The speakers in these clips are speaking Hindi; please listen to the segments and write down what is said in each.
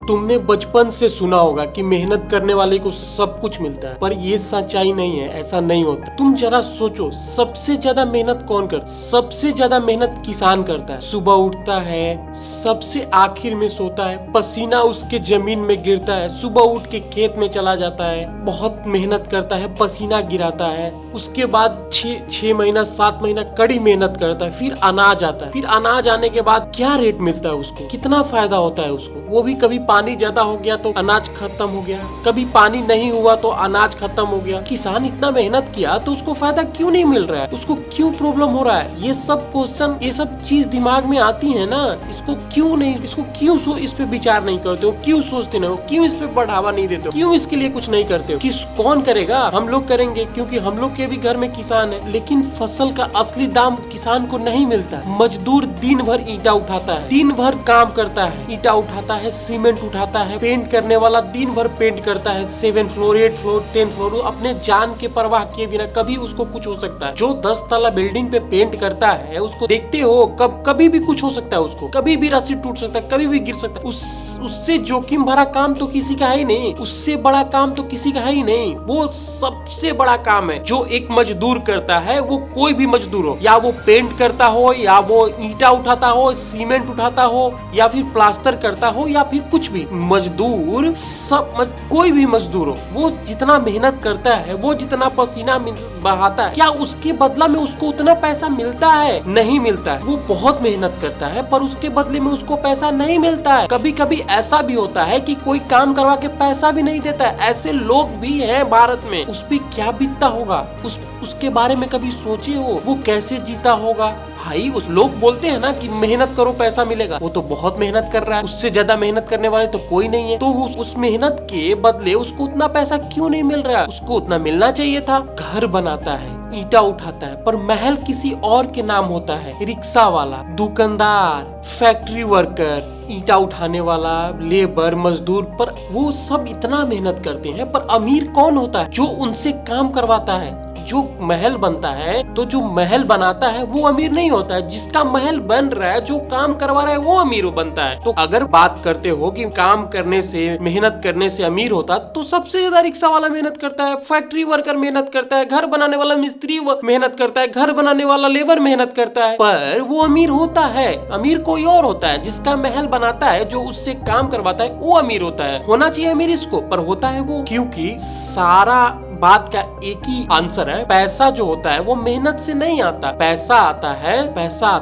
तुमने बचपन से सुना होगा कि मेहनत करने वाले को सब कुछ मिलता है, पर ये सच्चाई नहीं है। ऐसा नहीं होता। तुम जरा सोचो, सबसे ज्यादा मेहनत कौन करता है? सबसे ज्यादा मेहनत किसान करता है। सुबह उठता है, सबसे आखिर में सोता है, पसीना उसके जमीन में गिरता है, सुबह उठ के खेत में चला जाता है, बहुत मेहनत करता है, पसीना गिराता है। उसके बाद 6 महीना 7 महीना कड़ी मेहनत करता है, फिर अनाज आता है। फिर अनाज आने के बाद क्या रेट मिलता है उसको, कितना फायदा होता है उसको। वो भी कभी पानी ज्यादा हो गया तो अनाज खत्म हो गया, कभी पानी नहीं हुआ तो अनाज खत्म हो गया। किसान इतना मेहनत किया तो उसको फायदा क्यों नहीं मिल रहा है, उसको क्यों प्रॉब्लम हो रहा है? ये सब क्वेश्चन, ये सब चीज दिमाग में आती है ना। इसको क्यों नहीं, इसको क्यों इस पे विचार नहीं करते हो? क्यों सोचते नहीं हो? क्यों इस पे बढ़ावा नहीं देते हो? क्यों इसके लिए कुछ नहीं करते हो? कौन करेगा? हम लोग करेंगे, क्योंकि हम लोग के भी घर में किसान है। लेकिन फसल का असली दाम किसान को नहीं मिलता। मजदूर दिन भर ईंटा उठाता है, दिन भर काम करता है, ईंटा उठाता है, सीमेंट उठाता है। पेंट करने वाला दिन भर पेंट करता है, 7 फ्लोर 8 फ्लोर 10 फ्लोर, अपने जान के परवाह किए बिना। कभी उसको कुछ हो सकता है। जो 10 तला बिल्डिंग पे पेंट करता है, उसको देखते हो, कभी भी कुछ हो सकता है उसको, कभी भी रस्सी टूट सकता है, कभी भी गिर सकता है। उससे जोखिम भरा काम तो किसी का है ही नहीं, उससे बड़ा काम तो किसी का है ही नहीं। वो सबसे बड़ा काम है जो एक मजदूर करता है। वो कोई भी मजदूर हो, या वो पेंट करता हो, या वो ईंटा उठाता हो, सीमेंट उठाता हो, या फिर प्लास्टर करता हो, या फिर कुछ भी मजदूर, कोई भी मजदूर हो, वो जितना मेहनत करता है, वो जितना पसीना बहाता है, क्या उसके बदला में उसको उतना पैसा मिलता है? नहीं मिलता है। वो बहुत मेहनत करता है, पर उसके बदले में उसको पैसा नहीं मिलता है। कभी कभी ऐसा भी होता है कि कोई काम करवा के पैसा भी नहीं देता है। ऐसे लोग भी हैं भारत में। उस पे क्या बीतता होगा? उसके बारे में कभी सोचे हो? वो कैसे जीता होगा? भाई, उस लोग बोलते हैं ना कि मेहनत करो पैसा मिलेगा। वो तो बहुत मेहनत कर रहा है, उससे ज्यादा मेहनत करने वाले तो कोई नहीं है। तो उस मेहनत के बदले उसको उतना पैसा क्यों नहीं मिल रहा है? उसको उतना मिलना चाहिए था। घर बनाता है, ईंटा उठाता है, पर महल किसी और के नाम होता है। रिक्शा वाला, दुकानदार, फैक्ट्री वर्कर, ईंटा उठाने वाला, लेबर, मजदूर, पर वो सब इतना मेहनत करते हैं। पर अमीर कौन होता है? जो उनसे काम करवाता है। जो महल बनता है, तो जो महल बनाता है वो अमीर नहीं होता है। जिसका महल बन रहा है, जो काम करवा रहा है, वो अमीर बनता है। तो अगर बात करते हो कि काम करने से, मेहनत करने से अमीर होता, तो सबसे ज्यादा रिक्शा वाला मेहनत करता है, फैक्ट्री वर्कर मेहनत करता है, घर बनाने वाला मिस्त्री मेहनत करता है, घर बनाने वाला लेबर मेहनत करता है, पर वो अमीर होता है। अमीर कोई और होता है, जिसका महल बनाता है, जो उससे काम करवाता है, वो अमीर होता है। होना चाहिए अमीर इसको, पर होता है वो। क्योंकि सारा बात का एक ही आंसर है, पैसा जो होता है वो मेहनत से नहीं आता। पैसा आता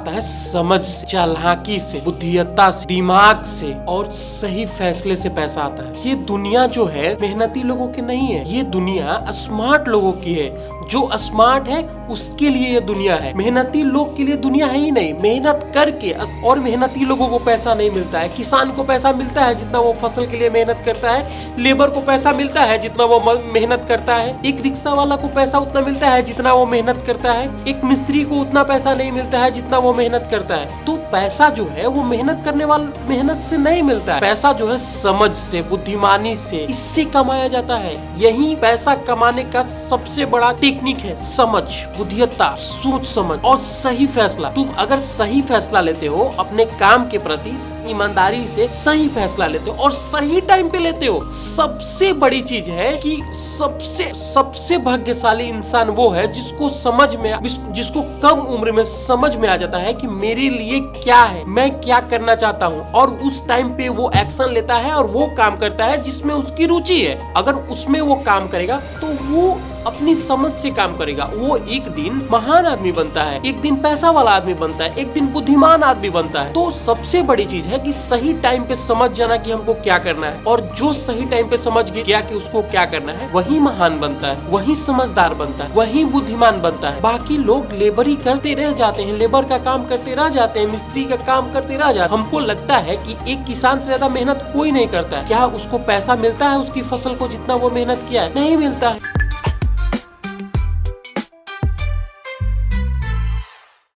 है समझ से, चालाकी से, बुद्धिमत्ता से, दिमाग से, और सही फैसले से पैसा आता है। ये दुनिया जो है मेहनती लोगों की नहीं है, ये दुनिया स्मार्ट लोगों की है। जो स्मार्ट है उसके लिए ये दुनिया है, मेहनती लोग के लिए दुनिया है ही नहीं। मेहनत करके, और मेहनती लोगों को पैसा नहीं मिलता है। किसान को पैसा मिलता है जितना वो फसल के लिए मेहनत करता है, लेबर को पैसा मिलता है जितना वो मेहनत करता है, एक रिक्शा वाला को पैसा उतना मिलता है जितना वो मेहनत करता है, एक मिस्त्री को उतना पैसा नहीं मिलता है जितना वो मेहनत करता है। तो पैसा जो है वो मेहनत करने वाला मेहनत से नहीं मिलता है। पैसा जो है समझ से, बुद्धिमानी से, इससे कमाया जाता है। यही पैसा कमाने का सबसे बड़ा टेक्निक है, समझ, बुद्धिमत्ता, सोच समझ और सही फैसला। तुम अगर सही फैसला लेते हो, अपने काम के प्रति ईमानदारी से सही फैसला लेते हो और सही टाइम पे लेते हो, सबसे बड़ी चीज है कि सबसे भाग्यशाली इंसान वो है जिसको कम उम्र में समझ में आ जाता है कि मेरे लिए क्या है, मैं क्या करना चाहता हूँ, और उस टाइम पे वो एक्शन लेता है और वो काम करता है जिसमें उसकी रुचि है। अगर उसमें वो काम करेगा तो वो अपनी समझ से काम करेगा। वो एक दिन महान आदमी बनता है, एक दिन पैसा वाला आदमी बनता है, एक दिन बुद्धिमान आदमी बनता है। तो सबसे बड़ी चीज है कि सही टाइम पे समझ जाना कि हमको क्या करना है, और जो सही टाइम पे समझ गया कि उसको क्या करना है, वही महान बनता है, वही समझदार बनता है, वही बुद्धिमान बनता है। बाकी लोग लेबरी करते रह जाते हैं, लेबर का काम करते रह जाते हैं, मिस्त्री का काम करते रह जाते हैं। हमको लगता है कि एक किसान से ज्यादा मेहनत कोई नहीं करता है। क्या उसको पैसा मिलता है उसकी फसल को जितना वो मेहनत किया है? नहीं मिलता है।